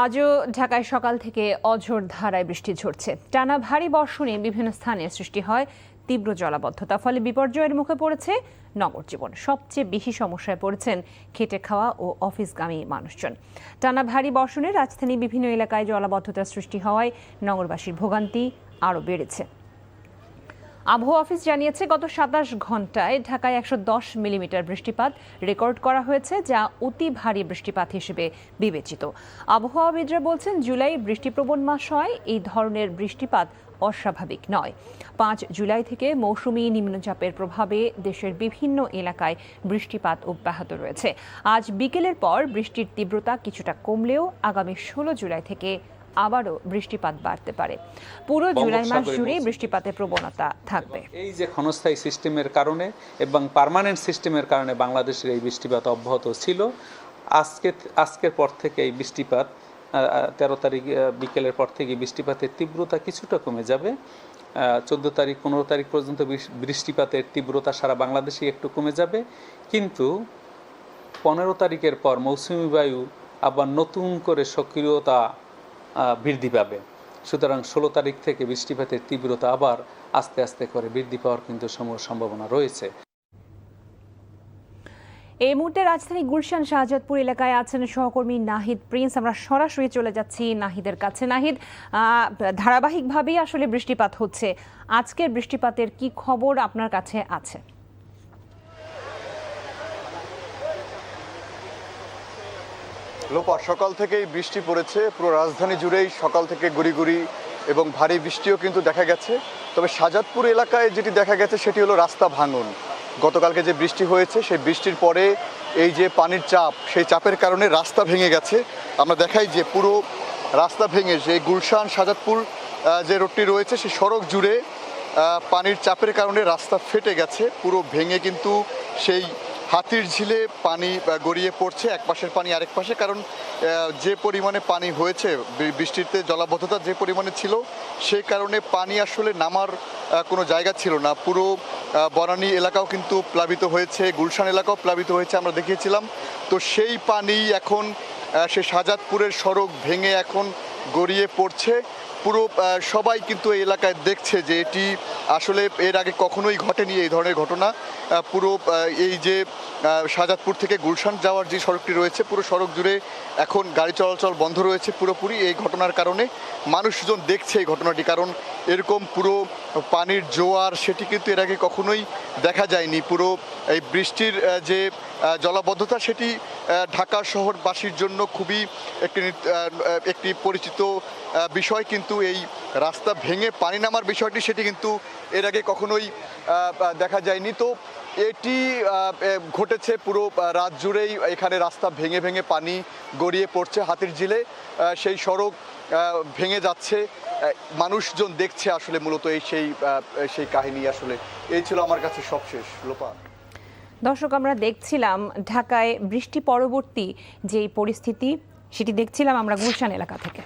আজও ঢাকায় সকাল থেকে অঝোর ধারায় বৃষ্টি ঝরছে। টানা ভারী বর্ষণে বিভিন্ন স্থানে সৃষ্টি হয় তীব্র জলাবদ্ধতা, ফলে বিপর্যয়ের মুখে পড়েছে নগর জীবন। সবচেয়ে বেশি সমস্যায় পড়েছেন খেটে খাওয়া ও অফিসগামী মানুষজন। টানা ভারী বর্ষণে রাজধানীর বিভিন্ন এলাকায় জলাবদ্ধতার সৃষ্টি হওয়ায় নগরবাসীর ভোগান্তি আরও বেড়েছে। আবহাওয়া অফিস জানিয়েছে, গত ২৭ ঘন্টায় ঢাকায় ১১০ মিলিমিটার বৃষ্টিপাত রেকর্ড করা হয়েছে, যা অতি ভারী বৃষ্টিপাত হিসেবে বিবেচিত। আবহাওয়াবিদরা বলছেন, জুলাই বৃষ্টিপ্রবণ মাস হয়, এই ধরনের বৃষ্টিপাত অস্বাভাবিক নয়। ৫ জুলাই থেকে মৌসুমী নিম্নচাপের প্রভাবে দেশের বিভিন্ন এলাকায় বৃষ্টিপাত অব্যাহত রয়েছে। আজ বিকেলের পর বৃষ্টির তীব্রতা কিছুটা কমলেও আগামী ১৬ জুলাই থেকে আবারও বৃষ্টিপাত বাড়তে পারে। পুরো জুলাই মাস জুড়ে বৃষ্টিপাতের প্রবণতা থাকবে। এই যে ক্ষণস্থায়ী সিস্টেমের কারণে এবং পার্মানেন্ট সিস্টেমের কারণে বাংলাদেশের এই বৃষ্টিপাত অব্যাহত ছিল। আজকের পর থেকে এই বৃষ্টিপাত ১৩ তারিখ বিকেলের পর থেকে বৃষ্টিপাতের তীব্রতা কিছুটা কমে যাবে। ১৪ তারিখ ১৫ তারিখ পর্যন্ত বৃষ্টিপাতের তীব্রতা সারা বাংলাদেশে একটু কমে যাবে, কিন্তু ১৫ তারিখের পর মৌসুমী বায়ু আবার নতুন করে সক্রিয়তা বৃদ্ধি পাবে। সুতরাং ১৬ তারিখ থেকে বৃষ্টিপাতের তীব্রতা আবার আস্তে আস্তে করে বৃদ্ধি পাওয়ার কিন্তু সম্ভাবনা রয়েছে। এই মুহূর্তে রাজধানী গুলশান শাহজাদপুর এলাকায় আছেন সহকর্মী নাহিদ প্রিন্স। আমরা সরাসরি চলে যাচ্ছি নাহিদের কাছে। নাহিদ, ধারাবাহিকভাবেই আসলে বৃষ্টিপাত হচ্ছে, আজকের বৃষ্টিপাতের কি খবর আপনার কাছে আছে? লোপা, সকাল থেকেই বৃষ্টি পড়েছে পুরো রাজধানী জুড়েই। সকাল থেকে গুড়ি গুড়ি এবং ভারী বৃষ্টিও কিন্তু দেখা গেছে। তবে শাহজাদপুর এলাকায় যেটি দেখা গেছে সেটি হলো রাস্তা ভাঙন। গতকালকে যে বৃষ্টি হয়েছে সেই বৃষ্টির পরে এই যে পানির চাপ, সেই চাপের কারণে রাস্তা ভেঙে গেছে। আমরা দেখাই যে পুরো রাস্তা ভেঙে যে গুলশান শাহজাদপুর যে রোডটি রয়েছে সেই সড়ক জুড়ে পানির চাপের কারণে রাস্তা ফেটে গেছে, পুরো ভেঙে কিন্তু সেই হাতির ঝিলে পানি গড়িয়ে পড়ছে এক পাশের পানি আরেক পাশে। কারণ যে পরিমাণে পানি হয়েছে বৃষ্টিতে, জলাবদ্ধতা যে পরিমাণে ছিল, সেই কারণে পানি আসলে নামার কোনো জায়গা ছিল না। পুরো বনানী এলাকাও কিন্তু প্লাবিত হয়েছে, গুলশান এলাকাও প্লাবিত হয়েছে, আমরা দেখিয়েছিলাম। তো সেই পানি এখন সে শাহজাদপুরের সড়ক ভেঙে এখন গড়িয়ে পড়ছে। পুরো সবাই কিন্তু এই এলাকায় দেখছে যে এটি আসলে এর আগে কখনোই ঘটেনি এই ধরনের ঘটনা। পুরো এই যে শাহজাদপুর থেকে গুলশান যাওয়ার যে সড়কটি রয়েছে, পুরো সড়ক জুড়ে এখন গাড়ি চলাচল বন্ধ রয়েছে পুরোপুরি এই ঘটনার কারণে। মানুষজন দেখছে এই ঘটনাটি, কারণ এরকম পুরো পানির জোয়ার সেটি কিন্তু এর আগে কখনোই দেখা যায়নি। পুরো এই বৃষ্টির যে জলাবদ্ধতা সেটি ঢাকা শহরবাসীর জন্য খুবই একটি পরিচিত বিষয়, কিন্তু এই রাস্তা ভেঙে পানি নামার বিষয়টি সেটি কিন্তু এর আগে কখনোই দেখা যায়নি। তো এটি ঘটেছে পুরো রাত জুড়েই, এখানে রাস্তা ভেঙে ভেঙে পানি গড়িয়ে পড়ছে হাতির ঝিলে, সেই সড়ক ভেঙে যাচ্ছে, মানুষজন দেখছে আসলে মূলত এই সেই কাহিনী। আসলে এই ছিল আমার কাছে সবশেষ। লোপা, দর্শক, আমরা দেখছিলাম ঢাকায় বৃষ্টি পরবর্তী যে পরিস্থিতি, সেটি দেখছিলাম আমরা গুলশান এলাকা থেকে।